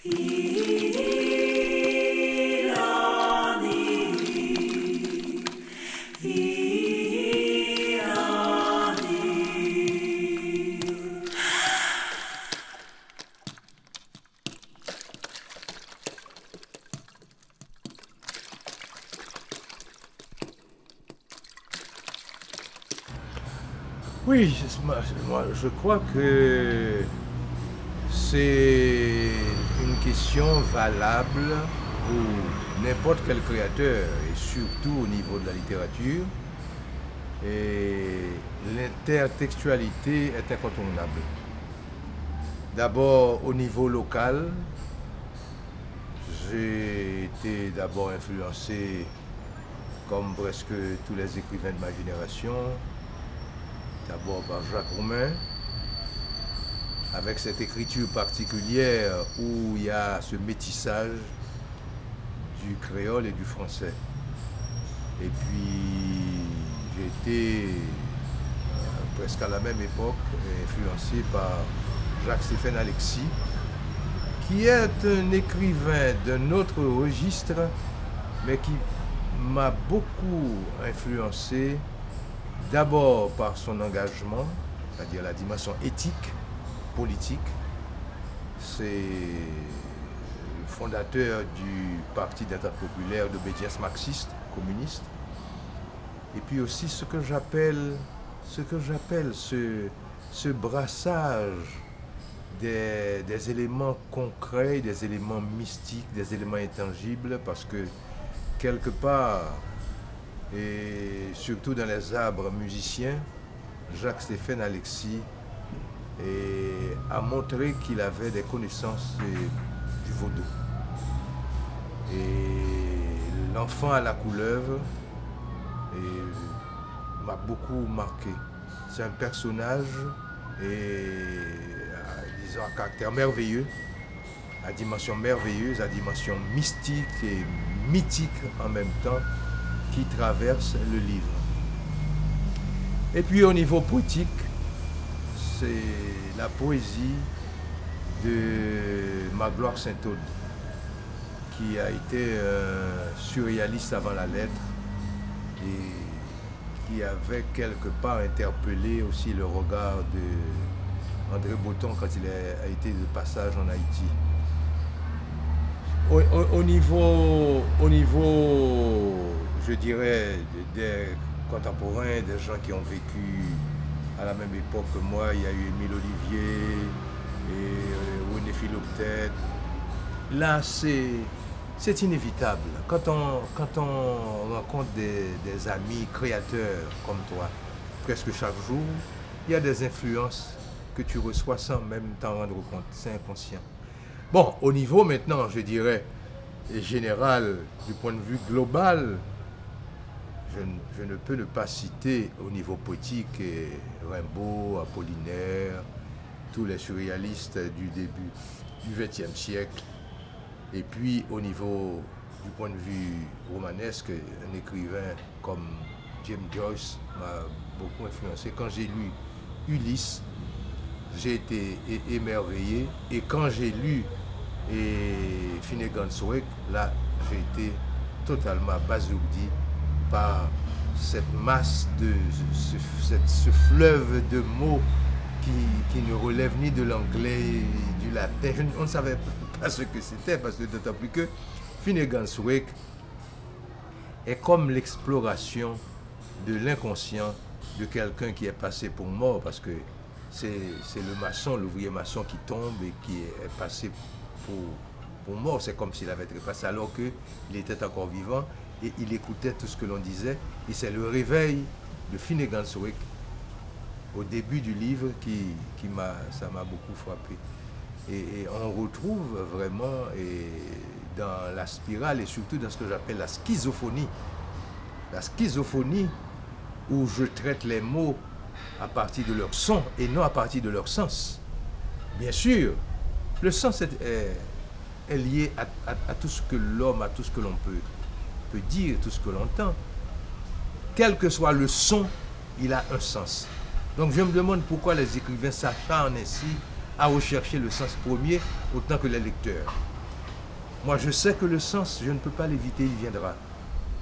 Oui, moi, je crois que c'est une question valable pour n'importe quel créateur, et surtout au niveau de la littérature. Et l'intertextualité est incontournable. D'abord, au niveau local, j'ai été d'abord influencé, comme presque tous les écrivains de ma génération, d'abord par Jacques Roumain, avec cette écriture particulière où il y a ce métissage du créole et du français. Et puis j'ai été presque à la même époque influencé par Jacques-Stéphane Alexis, qui est un écrivain d'un autre registre, mais qui m'a beaucoup influencé d'abord par son engagement, c'est-à-dire la dimension éthique, politique. C'est le fondateur du Parti d'Entente populaire d'obédience marxiste, communiste. Et puis aussi ce que j'appelle ce brassage des éléments concrets, des éléments mystiques, des éléments intangibles, parce que quelque part, et surtout dans les arbres musiciens, Jacques-Stéphane Alexis a montré qu'il avait des connaissances du vaudou. Et l'enfant à la couleuvre m'a beaucoup marqué. C'est un personnage disons, à caractère merveilleux, à dimension merveilleuse, à dimension mystique et mythique en même temps, qui traverse le livre. Et puis au niveau poétique, c'est la poésie de Magloire Saint-Aude, qui a été surréaliste avant la lettre et qui avait quelque part interpellé aussi le regard de André Breton quand il a été de passage en Haïti. Au niveau, je dirais, des contemporains, des gens qui ont vécu à la même époque que moi, il y a eu Émile Olivier et René Philoptète. Là, c'est inévitable. Quand on rencontre des amis créateurs comme toi, presque chaque jour, il y a des influences que tu reçois sans même t'en rendre compte. C'est inconscient. Bon, au niveau maintenant, je dirais, général, du point de vue global, je ne peux ne pas citer au niveau poétique Rimbaud, Apollinaire, tous les surréalistes du début du XXe siècle. Et puis au niveau du point de vue romanesque, un écrivain comme James Joyce m'a beaucoup influencé. Quand j'ai lu Ulysse, j'ai été émerveillé. Et quand j'ai lu Finnegan's Wake, là, j'ai été totalement abasourdi par cette masse ce fleuve de mots qui ne relève ni de l'anglais, du latin. On ne savait pas ce que c'était, parce que d'autant plus que Finnegan's Wake est comme l'exploration de l'inconscient de quelqu'un qui est passé pour mort, parce que c'est le maçon, l'ouvrier maçon qui tombe et qui est passé pour mort. C'est comme s'il avait trépassé alors qu'il était encore vivant et il écoutait tout ce que l'on disait. Et c'est le réveil de Finnegan's Wake au début du livre ça m'a beaucoup frappé. Et on retrouve vraiment dans la spirale et surtout dans ce que j'appelle la schizophonie. La schizophonie où je traite les mots à partir de leur son et non à partir de leur sens. Bien sûr, le sens est lié à tout ce que l'homme, à tout ce que l'on peut dire, tout ce que l'on entend. Quel que soit le son, il a un sens. Donc je me demande pourquoi les écrivains s'acharnent ainsi à rechercher le sens premier autant que les lecteurs. Moi, je sais que le sens, je ne peux pas l'éviter, il viendra.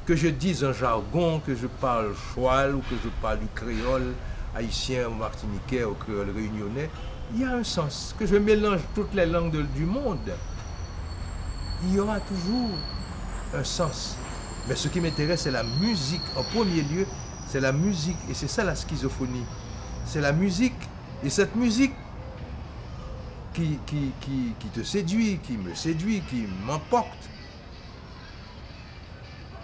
Que je dise un jargon, que je parle choual ou que je parle du créole haïtien ou martiniquais ou créole réunionnais, il y a un sens. Que je mélange toutes les langues du monde, il y aura toujours un sens. Mais ce qui m'intéresse, c'est la musique. En premier lieu, c'est la musique. Et c'est ça la schizophrénie. C'est la musique. Et cette musique qui te séduit, qui me séduit, qui m'emporte,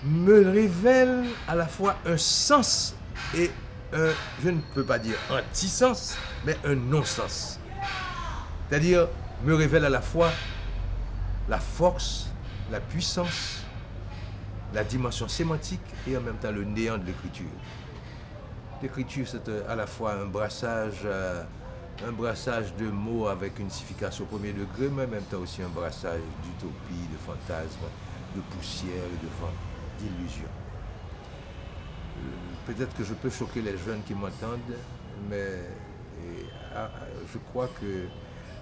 me révèle à la fois un sens et un, je ne peux pas dire anti-sens, mais un non-sens. C'est-à-dire, me révèle à la fois la force, la puissance, la dimension sémantique et en même temps le néant de l'écriture. L'écriture, c'est à la fois un brassage de mots avec une signification au premier degré, mais en même temps aussi un brassage d'utopie, de fantasmes, de poussière et de vent, d'illusions. Peut-être que je peux choquer les jeunes qui m'entendent, mais je crois que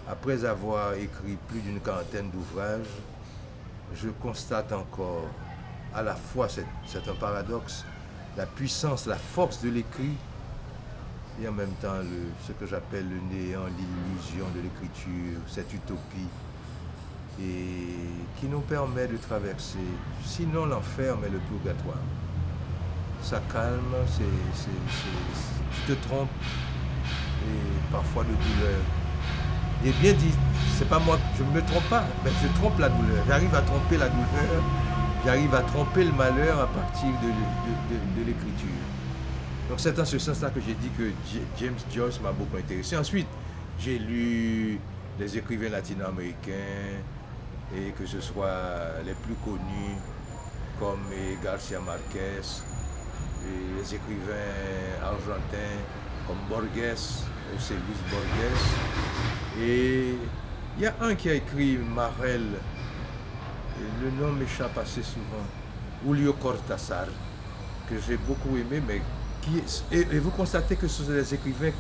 après avoir écrit plus d'une quarantaine d'ouvrages, je constate encore, à la fois, c'est un paradoxe, la puissance, la force de l'écrit, et en même temps ce que j'appelle le néant, l'illusion de l'écriture, cette utopie, et qui nous permet de traverser, sinon l'enfer, mais le purgatoire. Ça calme, tu te trompes, et parfois de douleur. Et bien dit, c'est pas moi, je ne me trompe pas, mais je trompe la douleur. J'arrive à tromper la douleur, j'arrive à tromper le malheur à partir de l'écriture. Donc c'est en ce sens-là que j'ai dit que James Joyce m'a beaucoup intéressé. Ensuite, j'ai lu les écrivains latino-américains, et que ce soit les plus connus, comme Garcia Marquez, et les écrivains argentins, comme Borges, José Luis Borges. Et il y a un qui a écrit Marel, le nom m'échappe assez souvent, Julio Cortázar, que j'ai beaucoup aimé, mais et vous constatez que ce sont des écrivains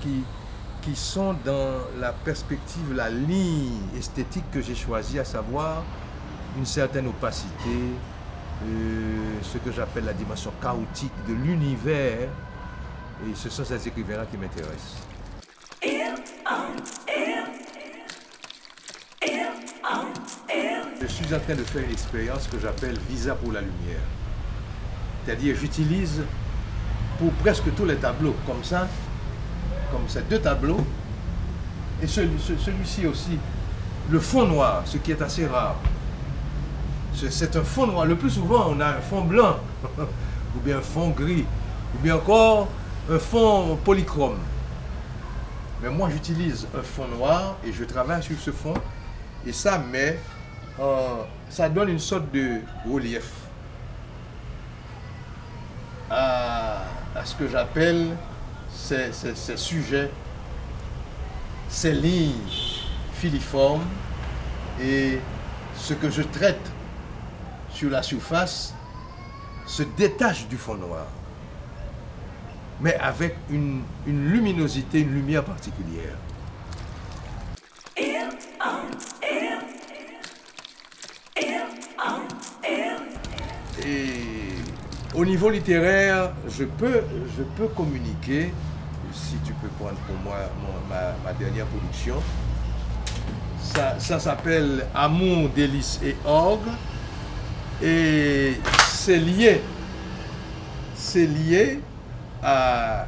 qui sont dans la perspective, la ligne esthétique que j'ai choisie, à savoir une certaine opacité, ce que j'appelle la dimension chaotique de l'univers, et ce sont ces écrivains-là qui m'intéressent. Je suis en train de faire une expérience que j'appelle Visa pour la lumière. C'est-à-dire, j'utilise pour presque tous les tableaux, comme ça, comme ces deux tableaux, et celui-ci aussi, le fond noir, ce qui est assez rare. C'est un fond noir. Le plus souvent, on a un fond blanc, ou bien un fond gris, ou bien encore un fond polychrome. Mais moi, j'utilise un fond noir et je travaille sur ce fond, et ça ça donne une sorte de relief à ce que j'appelle ces sujets, ces lignes filiformes, et ce que je traite sur la surface se détache du fond noir, mais avec une luminosité, une lumière particulière. Et au niveau littéraire, je peux communiquer, si tu peux prendre pour moi ma dernière production. Ça s'appelle Amour, délices et orgue. Et c'est lié à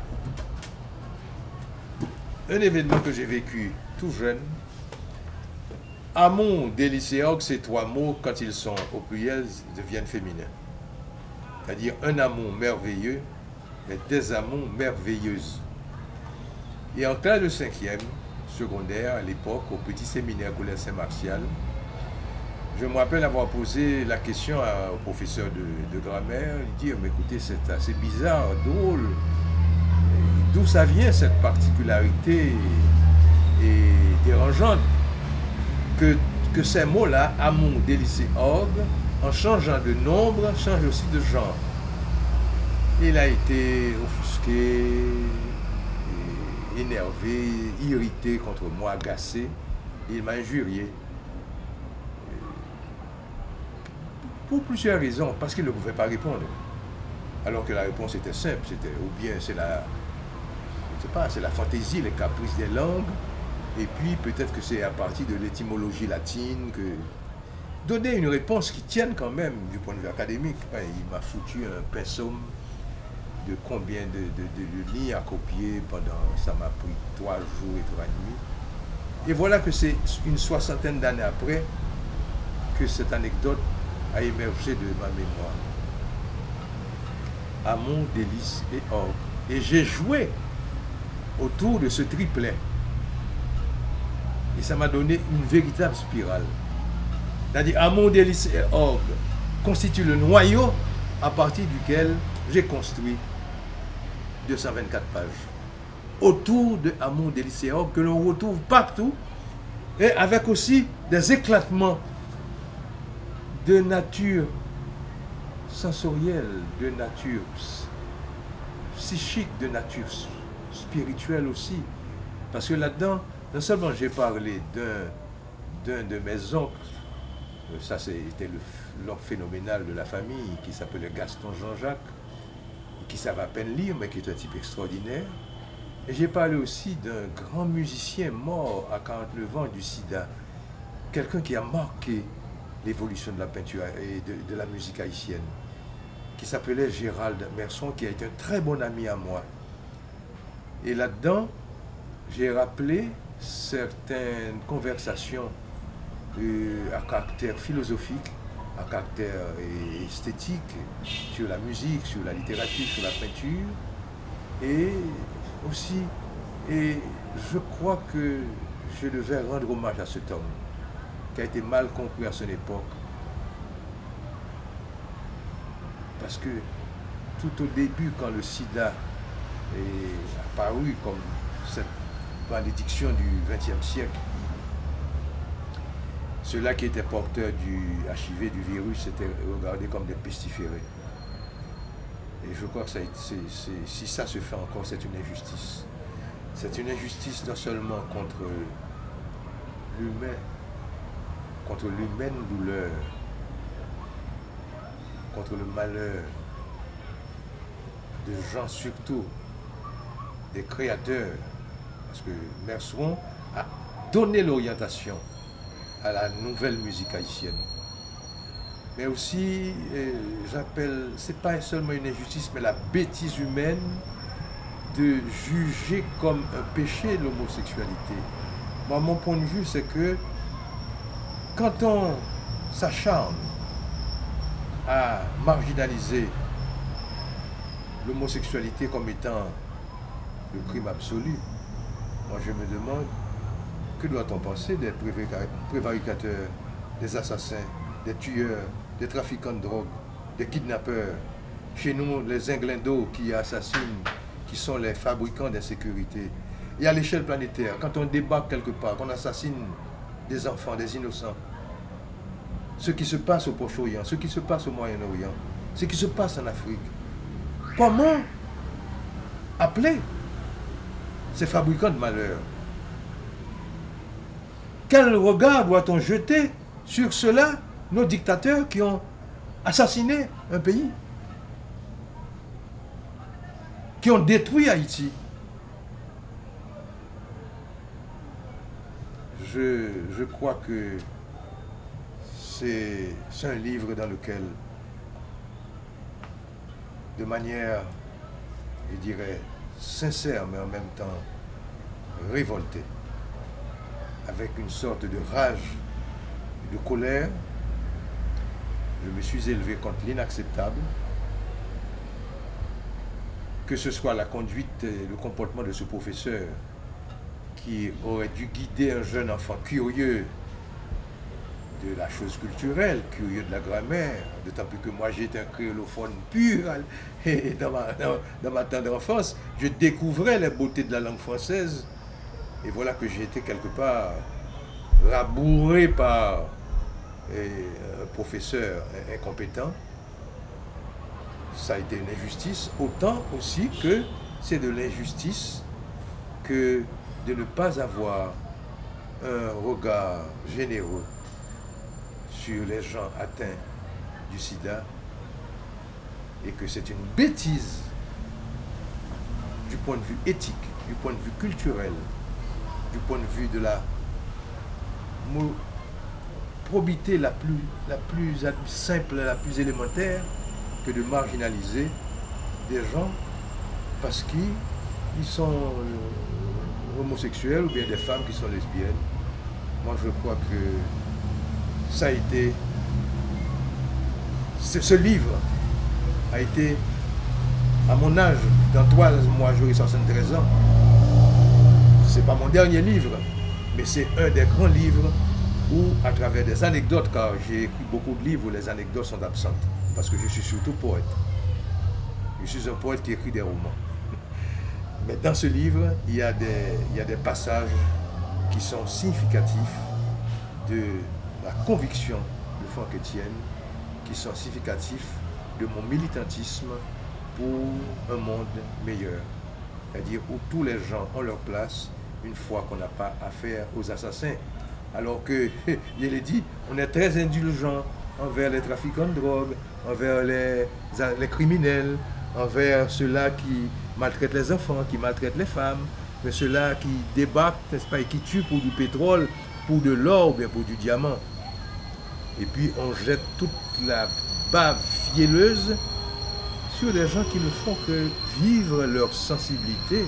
un événement que j'ai vécu tout jeune. Amour, délices et orgue, ces trois mots, quand ils sont au pluriel, deviennent féminins. C'est-à-dire un amour merveilleux, mais des amours merveilleuses. Et en classe de 5e secondaire, à l'époque, au petit séminaire Collège Saint-Martial, je me rappelle avoir posé la question au professeur de grammaire, il dit, mais écoutez, c'est assez bizarre, drôle, d'où ça vient cette particularité et dérangeante que ces mots-là, amour, délices et orgue, en changeant de nombre, changent aussi de genre. Il a été offusqué, énervé, irrité contre moi, agacé, et il m'a injurié. Pour plusieurs raisons, parce qu'il ne pouvait pas répondre. Alors que la réponse était simple, c'était ou bien c'est la, je sais pas, c'est la fantaisie, les caprices des langues, et puis peut-être que c'est à partir de l'étymologie latine que donner une réponse qui tienne quand même du point de vue académique. Ben, il m'a foutu un pensum de combien de lignes à copier pendant, ça m'a pris 3 jours et 3 nuits. Et voilà que c'est une soixantaine d'années après que cette anecdote a émergé de ma mémoire. Amour, délices et orgue. Et j'ai joué autour de ce triplet. Et ça m'a donné une véritable spirale. C'est-à-dire, amour, délices et orgue constitue le noyau à partir duquel j'ai construit 224 pages. Autour de amour, délices et orgue que l'on retrouve partout et avec aussi des éclatements de nature sensorielle, de nature psychique, de nature spirituelle aussi. Parce que là-dedans, non seulement j'ai parlé d'un de mes oncles, ça c'était l'oncle phénoménal de la famille, qui s'appelait Gaston Jean-Jacques, qui savait à peine lire, mais qui est un type extraordinaire. Et j'ai parlé aussi d'un grand musicien mort à 49 ans du sida, quelqu'un qui a marqué l'évolution de la peinture et de la musique haïtienne, qui s'appelait Gérald Merson, qui a été un très bon ami à moi. Et là-dedans, j'ai rappelé certaines conversations à caractère philosophique, à caractère esthétique, sur la musique, sur la littérature, sur la peinture, et aussi, et je crois que je devais rendre hommage à cet homme, qui a été mal compris à son époque. Parce que tout au début, quand le sida est apparu comme cette malédiction du XXe siècle, ceux-là qui étaient porteurs du HIV, du virus, étaient regardés comme des pestiférés. Et je crois que si ça se fait encore, c'est une injustice. C'est une injustice non seulement contre l'humain, contre l'humaine douleur, contre le malheur de gens, surtout des créateurs, parce que Merson a donné l'orientation à la nouvelle musique haïtienne. Mais aussi, j'appelle, c'est pas seulement une injustice, mais la bêtise humaine de juger comme un péché l'homosexualité. Moi, mon point de vue, c'est que quand on s'acharne à marginaliser l'homosexualité comme étant le crime absolu, moi je me demande, que doit-on penser des prévaricateurs, des assassins, des tueurs, des trafiquants de drogue, des kidnappeurs, chez nous les inglindos qui assassinent, qui sont les fabricants d'insécurité. Et à l'échelle planétaire, quand on débarque quelque part, qu'on assassine des enfants, des innocents, ce qui se passe au Proche-Orient, ce qui se passe au Moyen-Orient, ce qui se passe en Afrique, comment appeler ces fabricants de malheur? Quel regard doit-on jeter sur ceux-là, nos dictateurs qui ont assassiné un pays, qui ont détruit Haïti? Je crois que c'est un livre dans lequel, de manière, je dirais, sincère, mais en même temps révoltée, avec une sorte de rage, de colère, je me suis élevé contre l'inacceptable, que ce soit la conduite et le comportement de ce professeur qui aurait dû guider un jeune enfant curieux de la chose culturelle, curieux de la grammaire, d'autant plus que moi j'étais un créolophone pur, et dans ma tendre enfance, je découvrais les beautés de la langue française, et voilà que j'ai été quelque part rabouré par un professeur incompétent. Ça a été une injustice, autant aussi que c'est de l'injustice que de ne pas avoir un regard généreux sur les gens atteints du sida et que c'est une bêtise du point de vue éthique, du point de vue culturel, du point de vue de la probité la plus simple, la plus élémentaire, que de marginaliser des gens parce qu'ils sont homosexuels ou bien des femmes qui sont lesbiennes. Moi, je crois que ça a été... Ce livre a été, à mon âge, dans 3 mois, j'aurai 73 ans. C'est pas mon dernier livre, mais c'est un des grands livres où, à travers des anecdotes, car j'ai écrit beaucoup de livres où les anecdotes sont absentes, parce que je suis surtout poète. Je suis un poète qui écrit des romans. Mais dans ce livre, il y a des passages qui sont significatifs de la conviction de Franck Etienne, qui sont significatifs de mon militantisme pour un monde meilleur. C'est-à-dire où tous les gens ont leur place une fois qu'on n'a pas affaire aux assassins. Alors que, je l'ai dit, on est très indulgent envers les trafiquants de drogue, envers les criminels, envers ceux-là qui maltraitent les enfants, qui maltraitent les femmes, mais ceux-là qui débarquent, n'est-ce pas, et qui tuent pour du pétrole, pour de l'or ou bien pour du diamant. Et puis on jette toute la bave fielleuse sur des gens qui ne font que vivre leur sensibilité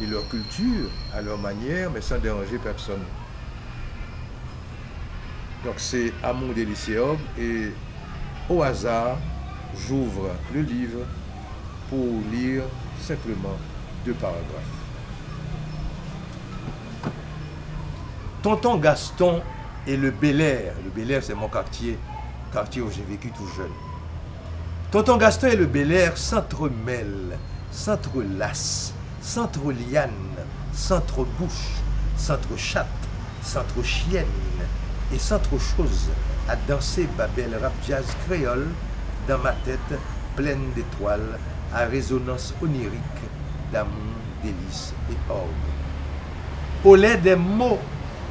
et leur culture à leur manière, mais sans déranger personne. Donc c'est Amour des lycéens et au hasard, j'ouvre le livre pour lire simplement 2 paragraphes. Tonton Gaston et le Bel-Air. Le Bel-Air, c'est mon quartier où j'ai vécu tout jeune. Tonton Gaston et le Bel-Air s'entremêlent, s'entrelacent, s'entrelianent, s'entrebouchent, s'entrechatent, s'entrechiennent et s'entrechosent à danser Babel rap jazz créole dans ma tête pleine d'étoiles à résonance onirique d'amour, délices et orgue. Au lait des mots,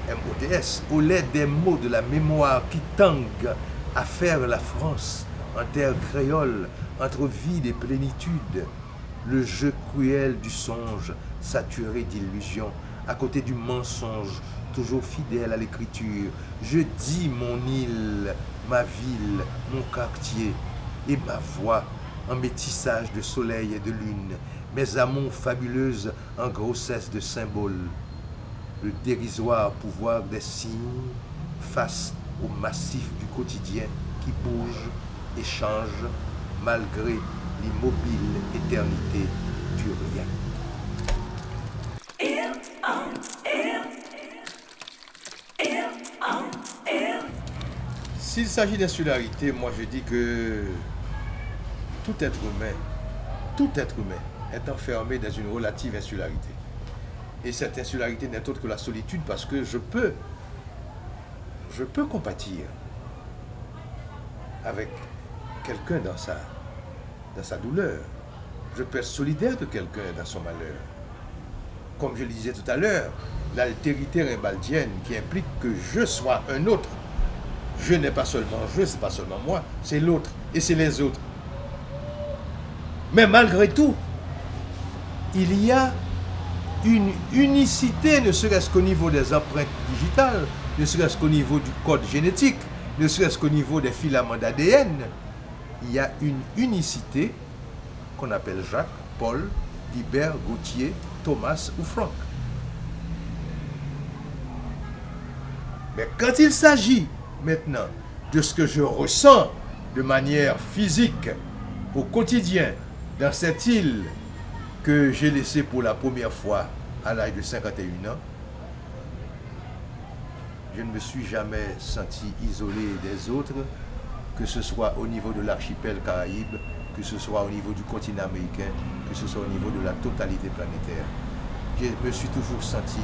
M-O-T-S, au lait des mots de la mémoire qui tangue à faire la France en terre créole, entre vide et plénitude, le jeu cruel du songe, saturé d'illusions, à côté du mensonge, toujours fidèle à l'écriture. Je dis mon île, ma ville, mon quartier, et ma voix en métissage de soleil et de lune, mes amours fabuleuses en grossesse de symboles, le dérisoire pouvoir des signes face au massif du quotidien qui bouge et change malgré l'immobile éternité du rien. S'il s'agit d'insularité, moi je dis que tout être humain est enfermé dans une relative insularité. Et cette insularité n'est autre que la solitude parce que je peux compatir avec quelqu'un dans sa douleur. Je peux être solidaire de quelqu'un dans son malheur. Comme je le disais tout à l'heure, l'altérité rimbaldienne qui implique que je sois un autre. Je n'ai pas seulement je, c'est pas seulement moi, c'est l'autre et c'est les autres. Mais malgré tout, il y a une unicité, ne serait-ce qu'au niveau des empreintes digitales, ne serait-ce qu'au niveau du code génétique, ne serait-ce qu'au niveau des filaments d'ADN. Il y a une unicité qu'on appelle Jacques, Paul, Guibert, Gauthier, Thomas ou Franck. Mais quand il s'agit maintenant de ce que je ressens de manière physique au quotidien dans cette île que j'ai laissée pour la première fois à l'âge de 51 ans, je ne me suis jamais senti isolé des autres, que ce soit au niveau de l'archipel Caraïbe, que ce soit au niveau du continent américain, que ce soit au niveau de la totalité planétaire. Je me suis toujours senti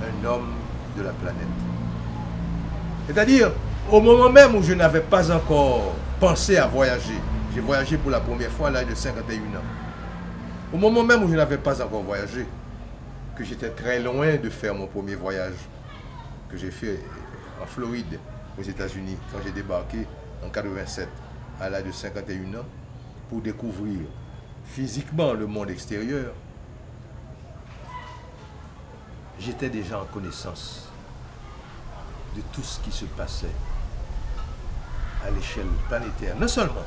un homme de la planète. C'est-à-dire, au moment même où je n'avais pas encore pensé à voyager, j'ai voyagé pour la première fois à l'âge de 51 ans. Au moment même où je n'avais pas encore voyagé, que j'étais très loin de faire mon premier voyage, que j'ai fait en Floride, aux États-Unis, quand j'ai débarqué en 87. à l'âge de 51 ans pour découvrir physiquement le monde extérieur, j'étais déjà en connaissance de tout ce qui se passait à l'échelle planétaire. Non seulement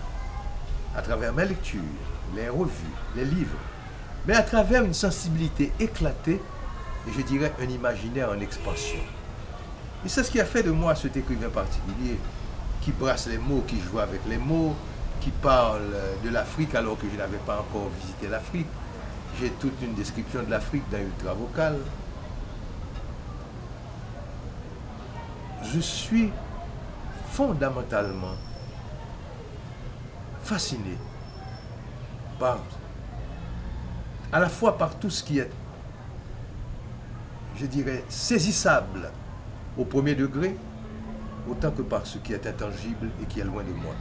à travers mes lectures, les revues, les livres, mais à travers une sensibilité éclatée et je dirais un imaginaire en expansion. Et c'est ce qui a fait de moi cet écrivain particulier qui brasse les mots, qui joue avec les mots, qui parle de l'Afrique alors que je n'avais pas encore visité l'Afrique. J'ai toute une description de l'Afrique dans Ultra Vocal. Je suis fondamentalement fasciné par, à la fois par tout ce qui est, je dirais, saisissable au premier degré, autant que par ce qui est intangible et qui est loin de moi.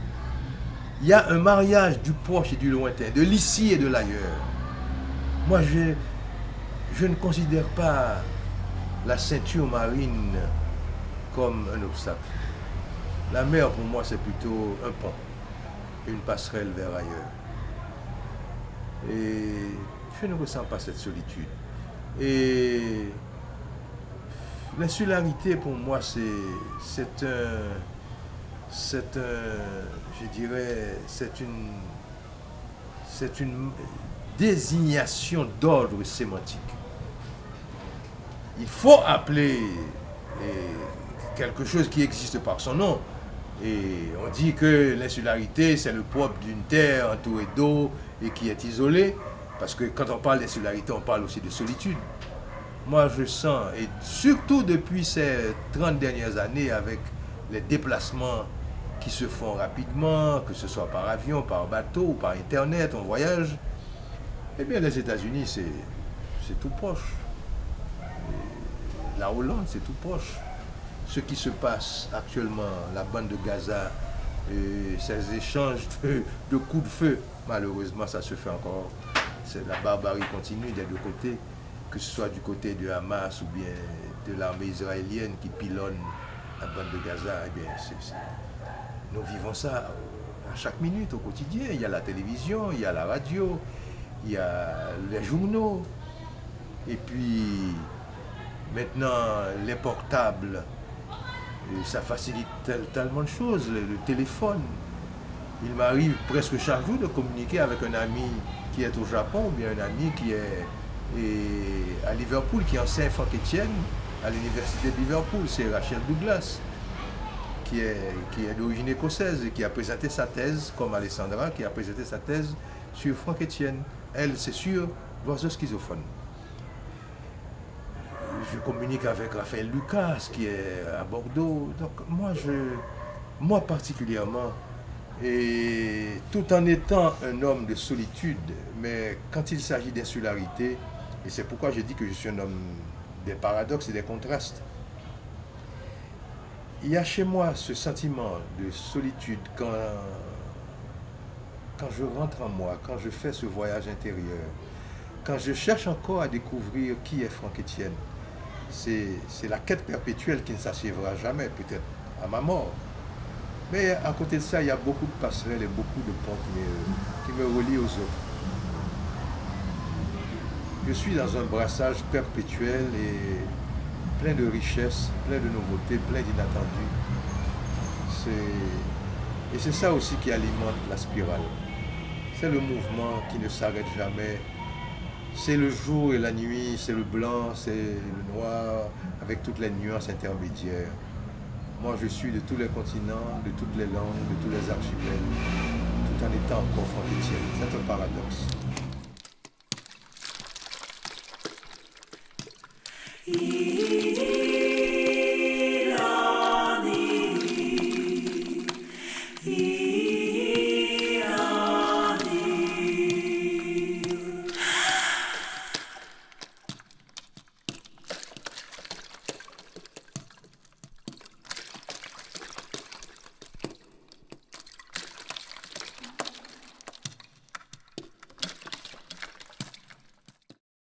Il y a un mariage du proche et du lointain, de l'ici et de l'ailleurs. Moi, je ne considère pas la ceinture marine comme un obstacle. La mer, pour moi, c'est plutôt un pont, une passerelle vers ailleurs. Et je ne ressens pas cette solitude. Et l'insularité, pour moi, c'est une désignation d'ordre sémantique. Il faut appeler quelque chose qui existe par son nom. Et on dit que l'insularité, c'est le propre d'une terre entourée d'eau et qui est isolée. Parce que quand on parle d'insularité, on parle aussi de solitude. Moi, je sens, et surtout depuis ces 30 dernières années, avec les déplacements qui se font rapidement, que ce soit par avion, par bateau ou par Internet, on voyage, eh bien, les États-Unis, c'est tout proche. Et la Hollande, c'est tout proche. Ce qui se passe actuellement, la bande de Gaza, ces échanges de coups de feu, malheureusement, ça se fait encore. La barbarie continue des deux côtés, que ce soit du côté de Hamas ou bien de l'armée israélienne qui pilonne la bande de Gaza. Eh bien, nous vivons ça à chaque minute, au quotidien. Il y a la télévision, il y a la radio, il y a les journaux. Et puis, maintenant, les portables, ça facilite tellement de choses. Le téléphone. Il m'arrive presque chaque jour de communiquer avec un ami qui est au Japon, ou bien un ami qui est à Liverpool, qui enseigne Franck Etienne à l'université de Liverpool. C'est Rachel Douglas, qui est d'origine écossaise et qui a présenté sa thèse, comme Alessandra, qui a présenté sa thèse sur Franck Etienne. Elle, c'est sur l'oiseau schizophone. Je communique avec Raphaël Lucas, qui est à Bordeaux. Donc moi particulièrement, et tout en étant un homme de solitude, mais quand il s'agit d'insularité, et c'est pourquoi je dis que je suis un homme des paradoxes et des contrastes, il y a chez moi ce sentiment de solitude quand je rentre en moi, quand je fais ce voyage intérieur, quand je cherche encore à découvrir qui est Franck Etienne. C'est la quête perpétuelle qui ne s'achèvera jamais, peut-être à ma mort. Mais à côté de ça, il y a beaucoup de passerelles et beaucoup de ponts qui me relient aux autres. Je suis dans un brassage perpétuel et plein de richesses, plein de nouveautés, plein d'inattendus. Et c'est ça aussi qui alimente la spirale. C'est le mouvement qui ne s'arrête jamais. C'est le jour et la nuit, c'est le blanc, c'est le noir, avec toutes les nuances intermédiaires. Moi, je suis de tous les continents, de toutes les langues, de tous les archipels, tout en étant encore Franck Etienne. C'est un paradoxe.